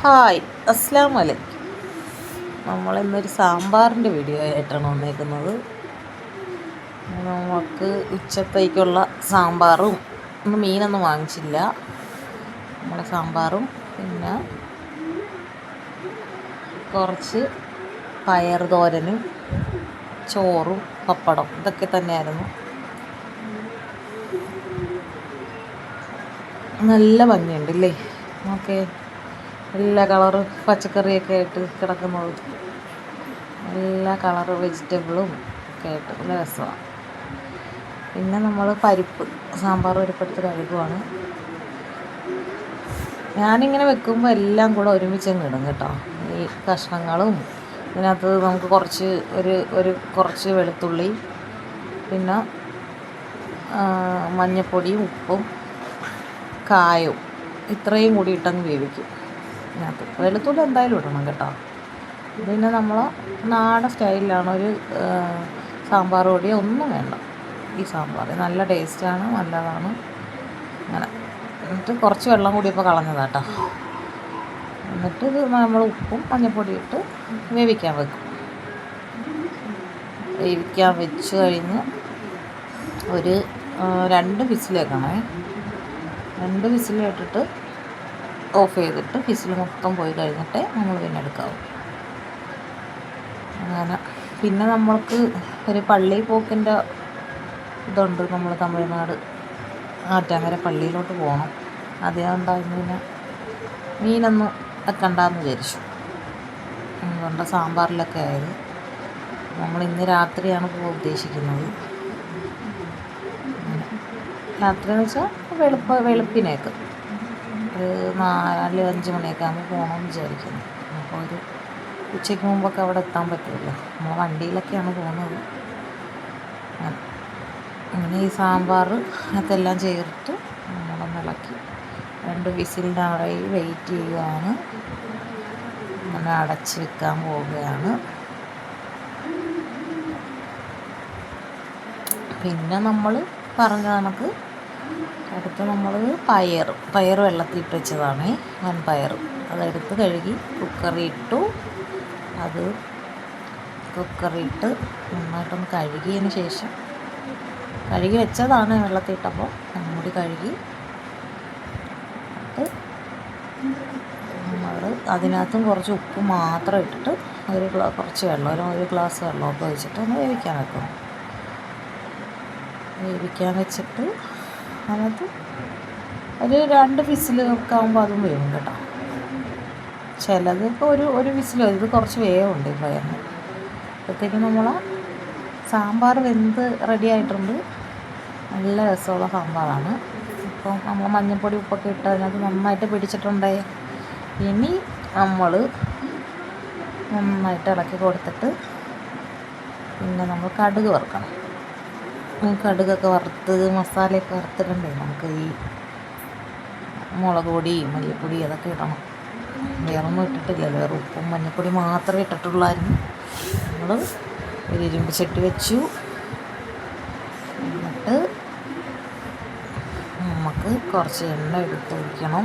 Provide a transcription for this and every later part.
Hi, അസ്സലാമു അലൈക്കും. നമ്മളിന്നൊരു സാമ്പാറിൻ്റെ വീഡിയോ ആയിട്ടാണ് വന്നേക്കുന്നത്. നമുക്ക് ഉച്ചത്തേക്കുള്ള സാമ്പാറും ഇന്ന് മീനൊന്നും വാങ്ങിച്ചില്ല. നമ്മുടെ സാമ്പാറും പിന്നെ കുറച്ച് പയർ തോരനും ചോറും പപ്പടം ഇതൊക്കെ തന്നെയായിരുന്നു. നല്ല ഭംഗിയുണ്ടല്ലേ? ഓക്കെ, എല്ലാ കളറ് പച്ചക്കറിയൊക്കെ ആയിട്ട് കിടക്കുന്നത്, എല്ലാ കളറ് വെജിറ്റബിളും ഒക്കെ ആയിട്ട് നല്ല രസമാണ്. പിന്നെ നമ്മൾ സാമ്പാർ പരിപ്പെടുത്ത് കഴുകുവാണ്. ഞാനിങ്ങനെ വെക്കുമ്പോൾ എല്ലാം കൂടെ ഒരുമിച്ചങ്ങ് ഇടും കേട്ടോ. ഈ കഷ്ണങ്ങളും ഇതിനകത്ത് നമുക്ക് കുറച്ച് വെളുത്തുള്ളി, പിന്നെ മഞ്ഞൾപ്പൊടിയും ഉപ്പും കായവും ഇത്രയും കൂടി ഇട്ടങ്ങ് വേവിക്കും. ഇതിനകത്ത് വെളുത്തുള്ളി എന്തായാലും ഇടണം കേട്ടോ. പിന്നെ നമ്മൾ നാടൻ സ്റ്റൈലിലാണ്. ഒരു സാമ്പാർ പൊടിയോ ഒന്നും വേണ്ട. ഈ സാമ്പാർ നല്ല ടേസ്റ്റാണ്, നല്ലതാണ്. അങ്ങനെ എന്നിട്ട് കുറച്ച് വെള്ളം കൂടി ഇപ്പോൾ കളഞ്ഞതാട്ടോ. എന്നിട്ട് ഇത് നമ്മൾ ഉപ്പും മഞ്ഞൾപ്പൊടി ഇട്ട് വേവിക്കാൻ വെക്കും. വേവിക്കാൻ വെച്ച് കഴിഞ്ഞ് ഒരു 2 വിസിൽ വെക്കണേ. 2 വിസിലിട്ടിട്ട് ഓഫ് ചെയ്തിട്ട് വിസിൽ മൊത്തം പോയി കഴിഞ്ഞിട്ടേ നമ്മൾ പിന്നെ എടുക്കാവും. അങ്ങനെ പിന്നെ നമ്മൾക്ക് ഒരു പള്ളി പോക്കിൻ്റെ ഇതുണ്ട്. നമ്മൾ തമിഴ്നാട് ആറ്റാങ്കര പള്ളിയിലോട്ട് പോകണം. അതുകൊണ്ടായിരുന്നു പിന്നെ മീനൊന്നും വെക്കണ്ടെന്ന് വിചാരിച്ചു. അതുകൊണ്ട് സാമ്പാറിലൊക്കെ ആയത്. നമ്മൾ ഇന്ന് രാത്രിയാണ് പോകാൻ ഉദ്ദേശിക്കുന്നത്. രാത്രി എന്ന് വെച്ചാൽ വെളുപ്പിനേക്ക് ഒരു 4-5 മണിയൊക്കെ ആകുമ്പോൾ പോകണമെന്ന് വിചാരിക്കുന്നു. അപ്പോൾ ഒരു ഉച്ചയ്ക്ക് മുമ്പൊക്കെ അവിടെ എത്താൻ പറ്റുമല്ലോ. നമ്മൾ വണ്ടിയിലൊക്കെയാണ് പോകുന്നത്. അങ്ങനെ ഈ സാമ്പാർ അതെല്ലാം ചേർത്ത് നമ്മളൊന്ന് ഇളക്കി 2 വിസിലിൻ്റെ അവിടെ വെയിറ്റ് ചെയ്യുകയാണ്. അങ്ങനെ അടച്ച് വെക്കാൻ പോവുകയാണ്. പിന്നെ നമ്മൾ പറഞ്ഞ കണക്ക് അടുത്ത് നമ്മൾ പയർ വെള്ളത്തിലിട്ട് വെച്ചതാണ്. വൻപയർ അതെടുത്ത് കഴുകി കുക്കറിയിട്ടു. അത് കുക്കറിയിട്ട് നന്നായിട്ടൊന്ന് കഴുകിയതിന് ശേഷം, കഴുകി വെച്ചതാണ് വെള്ളത്തിലിട്ടപ്പോൾ ഒന്നുകൂടി കഴുകി ഇട്ട് നമ്മൾ അതിനകത്തും കുറച്ച് ഉപ്പ് മാത്രം ഇട്ടിട്ട് കുറച്ച് വെള്ളം, ഒരു ഗ്ലാസ് വെള്ളമൊക്കെ ഒഴിച്ചിട്ട് ഒന്ന് വേവിക്കാൻ വെക്കണം. വേവിക്കാൻ വെച്ചിട്ട് അതിനകത്ത് ഒരു 2 വിസിലൊക്കെ ആകുമ്പോൾ അതും വേവും കേട്ടോ. ചിലത് ഇപ്പോൾ ഒരു വിസിലോ, ഇത് കുറച്ച് വേവുണ്ട് ഈ പയറിന്. അപ്പോഴത്തേക്കും നമ്മൾ സാമ്പാർ വെന്ത് റെഡി ആയിട്ടുണ്ട്. നല്ല രസമുള്ള സാമ്പാറാണ്. ഇപ്പം നമ്മൾ മഞ്ഞൾപ്പൊടി ഉപ്പൊക്കെ ഇട്ട് അതിനകത്ത് നന്നായിട്ട് പിടിച്ചിട്ടുണ്ടേ. ഇനി നമ്മൾ നന്നായിട്ട് ഇളക്കി കൊടുത്തിട്ട് പിന്നെ നമ്മൾ കടുക് വറുക്കണം. കടുകൊക്കെ വറുത്ത് മസാലയൊക്കെ വറുത്തിട്ടുണ്ടേ നമുക്ക് ഈ മുളക് പൊടി മല്ലിപ്പൊടി അതൊക്കെ ഇടണം. വേറൊന്നും ഇട്ടിട്ടില്ലല്ലോ, വേറെ ഉപ്പും മഞ്ഞൾപ്പൊടി മാത്രമേ ഇട്ടിട്ടുള്ളായിരുന്നു. നമ്മൾ ഒരു ഇരുമ്പ് ചട്ടി വെച്ചു. എന്നിട്ട് നമുക്ക് കുറച്ച് എണ്ണ എടുത്ത് ഒഴിക്കണം.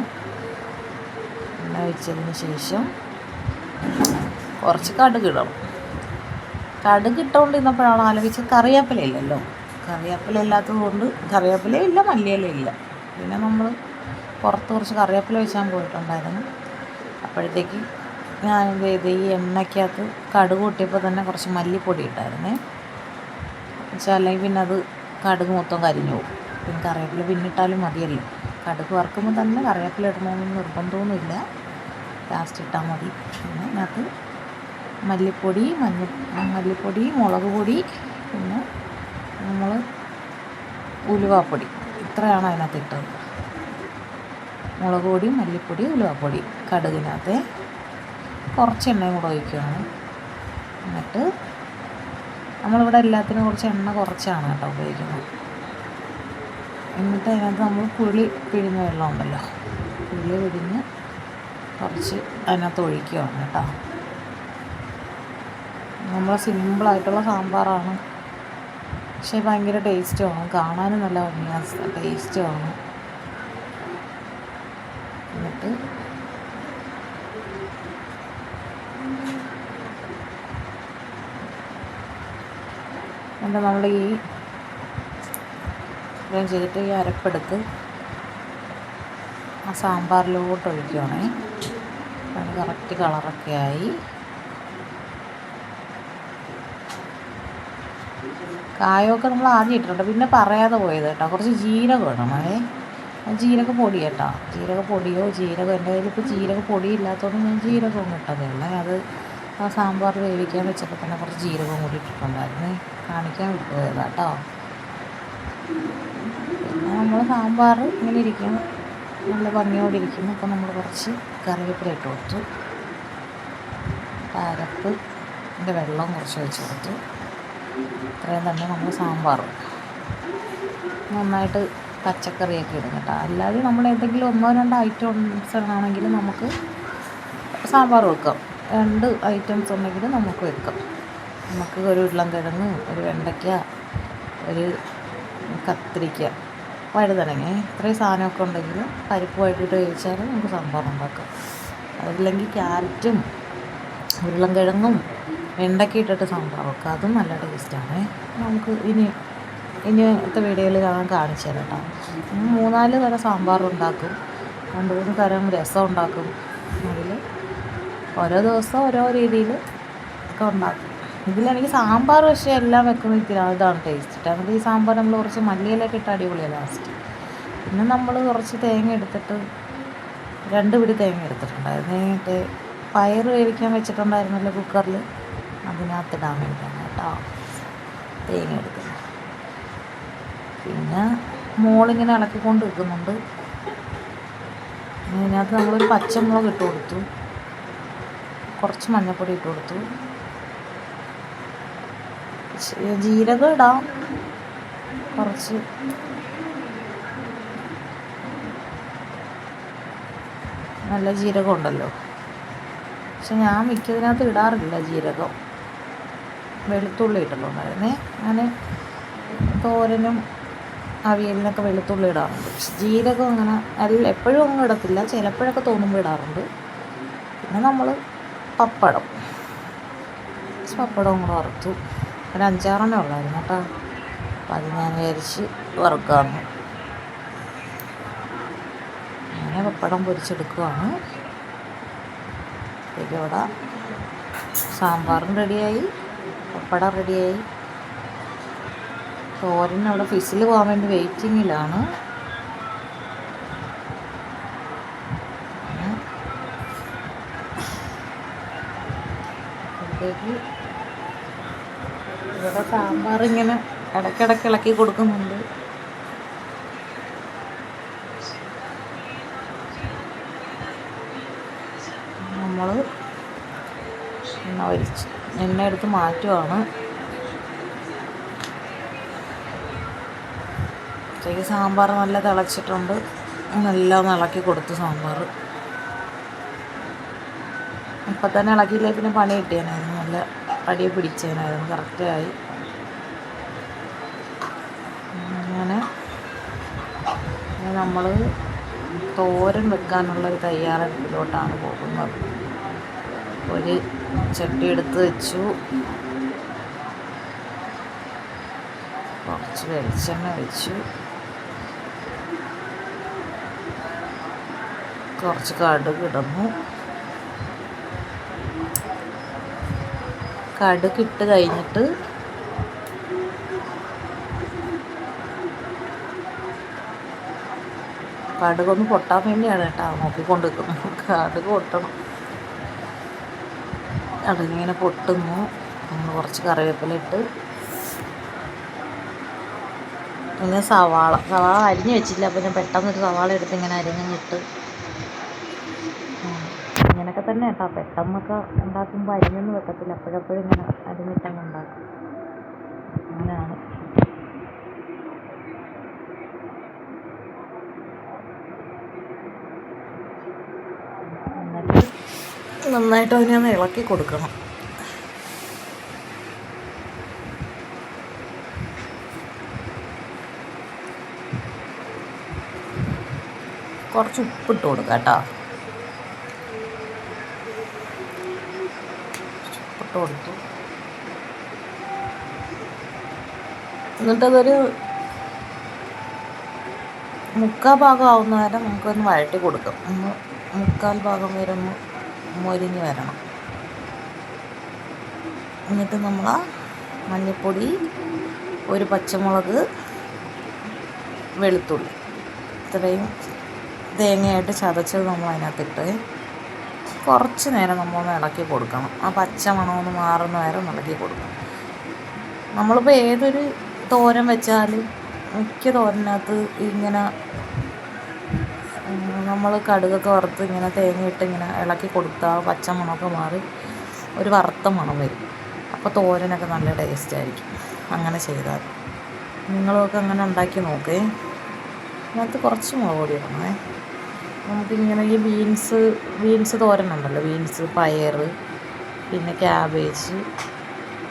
എണ്ണ ഒഴിച്ചതിന് ശേഷം കുറച്ച് കടുക് ഇടണം. കടുക് ഇട്ടുകൊണ്ടിരുന്നപ്പോഴാണ് ആലോചിച്ചത് കറിവേപ്പില ഇല്ലല്ലോ. കറിവേപ്പില ഇല്ലാത്തത് കൊണ്ട്, കറിവേപ്പിലയില്ല മല്ലിയിലയില്ല. പിന്നെ നമ്മൾ പുറത്ത് കുറച്ച് കറിവേപ്പില വെച്ചാൽ പോയിട്ടുണ്ടായിരുന്നു. അപ്പോഴത്തേക്ക് ഞാൻ എന്ത് ചെയ്ത്, ഈ എണ്ണയ്ക്കകത്ത് കടുക് പൊട്ടിയപ്പോൾ തന്നെ കുറച്ച് മല്ലിപ്പൊടി ഇട്ടായിരുന്നേ. വെച്ചാൽ അല്ലെങ്കിൽ പിന്നെ അത് കടുക് മൊത്തം കരിഞ്ഞു പോകും. പിന്നെ കറിവേപ്പില പിന്നിട്ടാലും മതിയല്ലോ. കടുക് വറുക്കുമ്പോൾ തന്നെ കറിവേപ്പില ഇടണമെന്ന് നിർബന്ധമൊന്നുമില്ല, ലാസ്റ്റ് ഇട്ടാൽ മതി. പിന്നെ അതിനകത്ത് മല്ലിപ്പൊടി മുളക് പൊടി, പിന്നെ നമ്മൾ ഉലുവാപ്പൊടി, ഇത്രയാണ് അതിനകത്ത് ഇട്ടത്. മുളക് പൊടി, മല്ലിപ്പൊടി, ഉലുവാപ്പൊടി, കടുകിനകത്ത് കുറച്ച് എണ്ണയും കൂടെ ഒഴിക്കുകയാണ്. എന്നിട്ട് നമ്മളിവിടെ എല്ലാത്തിനും കുറച്ച് എണ്ണ കുറച്ചാണ് കേട്ടോ ഉപയോഗിക്കുന്നത്. എന്നിട്ട് അതിനകത്ത് നമ്മൾ പുളി പിഴിഞ്ഞ വെള്ളം ഉണ്ടല്ലോ, പുളി പിഴിഞ്ഞ് കുറച്ച് അതിനകത്ത് ഒഴിക്കുകയാണ് കേട്ടോ. നമ്മൾ സിമ്പിളായിട്ടുള്ള സാമ്പാറാണ്, പക്ഷേ ഭയങ്കര ടേസ്റ്റുമാണ്. കാണാനും നല്ല ഭംഗിയാണ്, ടേസ്റ്റുമാണ്. എന്നിട്ട് എന്നിട്ട് നമ്മൾ ഇത്രയും ചെയ്തിട്ട് ഈ അരപ്പെടുത്ത് ആ സാമ്പാറിലോട്ട് ഒഴിക്കുകയാണേ. അത് കറക്റ്റ് കളറൊക്കെ ആയി. കായമൊക്കെ നമ്മൾ ആദ്യം ഇട്ടിട്ടുണ്ട്, പിന്നെ പറയാതെ പോയത് കേട്ടോ. കുറച്ച് ജീരകം ഇടണേ, ജീരകപ്പൊടി കേട്ടോ. ജീരകപ്പൊടിയോ ജീരകം, എൻ്റെ കയ്യിൽ ഇപ്പോൾ ജീരകപ്പൊടി ഇല്ലാത്തതുകൊണ്ട് ഞാൻ ജീരകവും ഇട്ടതേ ഉള്ളൂ. അത് ആ സാമ്പാർ വേവിക്കാൻ വെച്ചപ്പോൾ തന്നെ കുറച്ച് ജീരകം കൂടി ഇട്ടിട്ടുണ്ടായിരുന്നു, കാണിക്കാൻ വിട്ടുപോയതാണ് കേട്ടോ. പിന്നെ നമ്മൾ സാമ്പാർ ഇങ്ങനെ ഇരിക്കുന്നു, നല്ല ഭംഗിയോടെ ഇരിക്കുന്നു. അപ്പോൾ നമ്മൾ കുറച്ച് കറിവേപ്പില ഇട്ട് കൊടുത്തു, അരപ്പിൻ്റെ വെള്ളം കുറച്ച് വെച്ച് കൊടുത്തു. ഇത്രയും തന്നെ നമ്മൾ സാമ്പാർ നന്നായിട്ട് പച്ചക്കറിയൊക്കെ ഇടും കേട്ടോ. അല്ലാതെ നമ്മൾ എന്തെങ്കിലും 1-2 ഐറ്റംസ് ആണെങ്കിൽ നമുക്ക് സാമ്പാർ വെക്കാം. 2 ഐറ്റംസ് ഉണ്ടെങ്കിൽ നമുക്ക് വെക്കാം. നമുക്ക് ഒരു ഉരുളൻകിഴങ്ങ്, ഒരു വെണ്ടയ്ക്ക, ഒരു കത്തിരിക്ക, വഴുതനങ്ങ, ഇത്രയും സാധനമൊക്കെ ഉണ്ടെങ്കിൽ പരിപ്പുമായിട്ടിട്ട് വേവിച്ചാൽ നമുക്ക് സാമ്പാർ ഉണ്ടാക്കാം. അതില്ലെങ്കിൽ ക്യാരറ്റും ഉരുളൻകിഴങ്ങും വെണ്ടയ്ക്ക ഇട്ടിട്ട് സാമ്പാർ വെക്കുക, അതും നല്ല ടേസ്റ്റാണ്. നമുക്ക് ഇനിയത്തെ വീഡിയോയിൽ ഞാൻ കാണിച്ചു തരാം കേട്ടോ. 3-4 തരം സാമ്പാർ ഉണ്ടാക്കും, 2-3 തരം രസം ഉണ്ടാക്കും. അതിൽ ഓരോ ദിവസം ഓരോ രീതിയിൽ ഒക്കെ ഉണ്ടാക്കും. ഇതിലെനിക്ക് സാമ്പാർ പക്ഷേ എല്ലാം വെക്കുന്ന ഇതാണ് ടേസ്റ്റ്. എന്നിട്ട് ഈ സാമ്പാർ നമ്മൾ കുറച്ച് മല്ലിയിലൊക്കെ ഇട്ട് അടിപൊളിയാണ് ലാസ്റ്റ്. പിന്നെ നമ്മൾ കുറച്ച് തേങ്ങ എടുത്തിട്ട് 2 പിടി തേങ്ങ എടുത്തിട്ടുണ്ടായിരുന്നു. എന്നിട്ട് പയർ വേവിക്കാൻ വെച്ചിട്ടുണ്ടായിരുന്നല്ലോ കുക്കറിൽ, അതിനകത്തിടാൻ വേണ്ടിയാണ് കേട്ടോ തേങ്ങ എടുക്കുന്നത്. പിന്നെ മോളിങ്ങനെ ഇളക്കിക്കൊണ്ട് വെക്കുന്നുണ്ട്. ഇതിനകത്ത് നമ്മളൊരു പച്ചമുളക് ഇട്ട് കൊടുത്തു, കുറച്ച് മഞ്ഞൾപ്പൊടി ഇട്ട് കൊടുത്തു, ജീരകം ഇടാം കുറച്ച്, നല്ല ജീരകം ഉണ്ടല്ലോ. പക്ഷെ ഞാൻ മിക്കതിനകത്ത് ഇടാറില്ല ജീരകം, വെളുത്തുള്ളി ഇട്ടിട്ടുണ്ടായിരുന്നേ. ഞാൻ തോരനും അവിയലിനൊക്കെ വെളുത്തുള്ളി ഇടാറുണ്ട്. പക്ഷെ ജീരകം അങ്ങനെ എപ്പോഴും ഒന്നും ഇടത്തില്ല, ചിലപ്പോഴൊക്കെ തോന്നുമ്പോൾ ഇടാറുണ്ട്. പിന്നെ നമ്മൾ പപ്പടവും കൂടെ വറുത്തു. ഒരു 5-6 ഉള്ളായിരുന്നു കേട്ടോ. അപ്പം അത് ഞാൻ വിചാരിച്ച് വറുക്കാമെന്ന്. അങ്ങനെ പപ്പടം പൊരിച്ചെടുക്കുകയാണ്. ഇവിടെ സാമ്പാറും റെഡിയായി, പപ്പടം റെഡിയായി. തോരൻ അവിടെ ഫിസിൽ പോകാൻ വേണ്ടി വെയിറ്റിങ്ങിലാണ്. ഇവിടെ സാമ്പാർ ഇങ്ങനെ ഇടയ്ക്കിടയ്ക്ക് ഇളക്കി കൊടുക്കുന്നുണ്ട്. നമ്മൾ എണ്ണ എടുത്ത് മാറ്റുവാണ്. ഉച്ചയ്ക്ക് സാമ്പാർ നല്ല തിളച്ചിട്ടുണ്ട്, നല്ല ഇളക്കി കൊടുത്തു സാമ്പാർ. ഇപ്പം തന്നെ ഇളക്കിയില്ലേ പിന്നെ പണി കിട്ടിയനായിരുന്നു, നല്ല പടിയെ പിടിച്ചതിനായിരുന്നു, കറക്റ്റായി. അങ്ങനെ നമ്മൾ തോരൻ വെക്കാനുള്ളൊരു തയ്യാറെടുപ്പിലോട്ടാണ് പോകുന്നത്. ഒരു ചട്ടി എടുത്ത് വെച്ചു, കുറച്ച് വെളിച്ചെണ്ണ വെച്ചു, കുറച്ച് കടുക് ഇടുന്നു. കടുക് ഇട്ട് കഴിഞ്ഞിട്ട് കടുകൊന്ന് പൊട്ടാൻ വേണ്ടിയാണ് കേട്ടോ നോക്കിക്കൊണ്ട് നിൽക്കുന്നു. കടുക് പൊട്ടണം, കടുകിങ്ങനെ പൊട്ടുന്നു. നമ്മൾ കുറച്ച് കറിവേപ്പില ഇട്ട്, പിന്നെ സവാള അരിഞ്ഞ് വെച്ചില്ല, അപ്പോൾ ഞാൻ പെട്ടെന്നൊരു സവാള എടുത്ത് ഇങ്ങനെ അരിഞ്ഞിട്ട്, ഇങ്ങനെയൊക്കെ തന്നെ കേട്ടോ. പെട്ടെന്നൊക്കെ ഉണ്ടാക്കുമ്പോൾ അരിഞ്ഞൊന്നും വെക്കത്തില്ല, അപ്പോഴപ്പോഴും ഇങ്ങനെ അരിഞ്ഞിട്ടങ്ങ് ഉണ്ടാക്കും. അങ്ങനെയാണ്. എന്നിട്ട് നന്നായിട്ട് അതിനെ ഒന്ന് ഇളക്കി കൊടുക്കണം. കുറച്ച് ഉപ്പിട്ട് കൊടുക്കാം കേട്ടോ. ഉപ്പിട്ട് കൊടുത്തു. എന്നിട്ടതൊരു മുക്കാൽ ഭാഗം ആവുന്ന വരെ നമുക്കൊന്ന് വഴറ്റി കൊടുക്കാം. മുക്കാൽ ഭാഗം വരെ ഒന്ന് മൊരിഞ്ഞ് വരണം. എന്നിട്ട് നമ്മൾ മഞ്ഞൾപ്പൊടി, ഒരു പച്ചമുളക്, വെളുത്തുള്ളി ഇത്രയും തേങ്ങയായിട്ട് ചതച്ചത് നമ്മൾ അതിനകത്തിട്ട് കുറച്ച് നേരം നമ്മളൊന്ന് ഇളക്കി കൊടുക്കണം. ആ പച്ച മണമൊന്ന് മാറുന്ന വരെ ഒന്ന് ഇളക്കി കൊടുക്കണം. നമ്മളിപ്പോൾ ഏതൊരു തോരൻ വെച്ചാലും മിക്ക തോരനകത്ത് ഇങ്ങനെ നമ്മൾ കടുകൊക്കെ വറുത്ത് ഇങ്ങനെ തേങ്ങയിട്ട് ഇങ്ങനെ ഇളക്കി കൊടുത്താൽ പച്ച മണമൊക്കെ മാറി ഒരു വറുത്ത മണം വരും. അപ്പോൾ തോരനൊക്കെ നല്ല ടേസ്റ്റായിരിക്കും അങ്ങനെ ചെയ്താൽ. നിങ്ങളൊക്കെ അങ്ങനെ ഉണ്ടാക്കി നോക്കേ. അതിനകത്ത് കുറച്ച് മുളക് പൊടി ഇടണേ. നമുക്കിങ്ങനെ ഈ ബീൻസ് തോരനുണ്ടല്ലോ, ബീൻസ്, പയർ, പിന്നെ ക്യാബേജ്,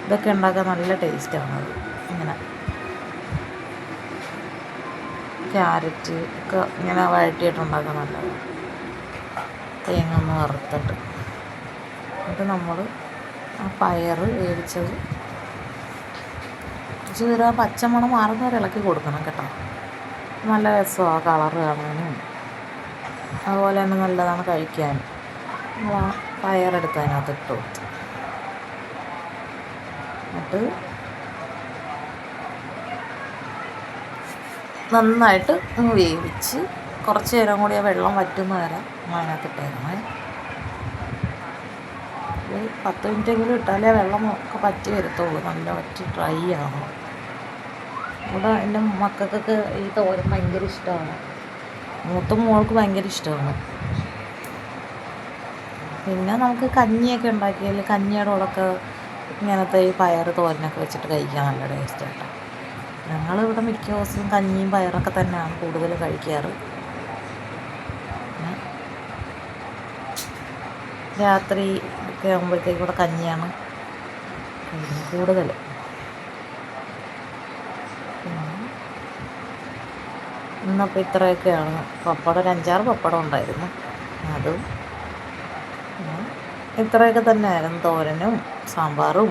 ഇതൊക്കെ ഉണ്ടാക്കാൻ നല്ല ടേസ്റ്റാണത്. ഇങ്ങനെ ക്യാരറ്റ് ഒക്കെ ഇങ്ങനെ വഴറ്റിയിട്ട് ഉണ്ടാക്കാൻ നല്ലതാണ്. തേങ്ങ ഒന്ന് വറുത്തിട്ട് എന്നിട്ട് നമ്മൾ ആ പയർ വേവിച്ചത് കുറച്ച് നേരം ആ പച്ചമണം മാറുന്നവരെ ഇളക്കി കൊടുക്കണം കേട്ടോ. നല്ല രസമാണ് കളറ് കാണാനും, അതുപോലെ തന്നെ നല്ലതാണ് കഴിക്കാനും. നമ്മൾ ആ പയറെടുത്ത് അതിനകത്ത് ഇട്ട് കൊടുത്തു. എന്നിട്ട് നന്നായിട്ട് വേവിച്ച് കുറച്ച് നേരം കൂടി ആ വെള്ളം വറ്റുന്ന വരെ അതിനകത്ത് ഇട്ടേക്കണേ. ഒരു 10 മിനിറ്റെങ്കിലും ഇട്ടാലേ വെള്ളം ഒക്കെ പറ്റി വരത്തുള്ളൂ. നല്ല വറ്റി ഡ്രൈ ആകണം. ഇവിടെ എൻ്റെ മക്കൾക്കൊക്കെ ഈ തോരൻ ഭയങ്കര ഇഷ്ടമാണ്. മൂത്ത മോൾക്ക് ഭയങ്കര ഇഷ്ടമാണ്. പിന്നെ നമുക്ക് കഞ്ഞിയൊക്കെ ഉണ്ടാക്കിയാൽ കഞ്ഞിയുടെ കൂടെയൊക്കെ ഇങ്ങനത്തെ ഈ പയർ തോരനൊക്കെ വെച്ചിട്ട് കഴിക്കാൻ നല്ല ടേസ്റ്റാണ്. ഞങ്ങളിവിടെ മിക്ക ദിവസവും കഞ്ഞിയും പയറൊക്കെ തന്നെയാണ് കൂടുതൽ കഴിക്കാറ്. രാത്രി ഒക്കെ ആകുമ്പോഴത്തേക്കും ഇവിടെ കഞ്ഞിയാണ് കൂടുതൽ. ഇന്നപ്പോൾ ഇത്രയൊക്കെയാണ്. പപ്പടം ഒരു 5-6 പപ്പടം ഉണ്ടായിരുന്നു. അതും ഇത്രയൊക്കെ തന്നെയായിരുന്നു തോരനും സാമ്പാറും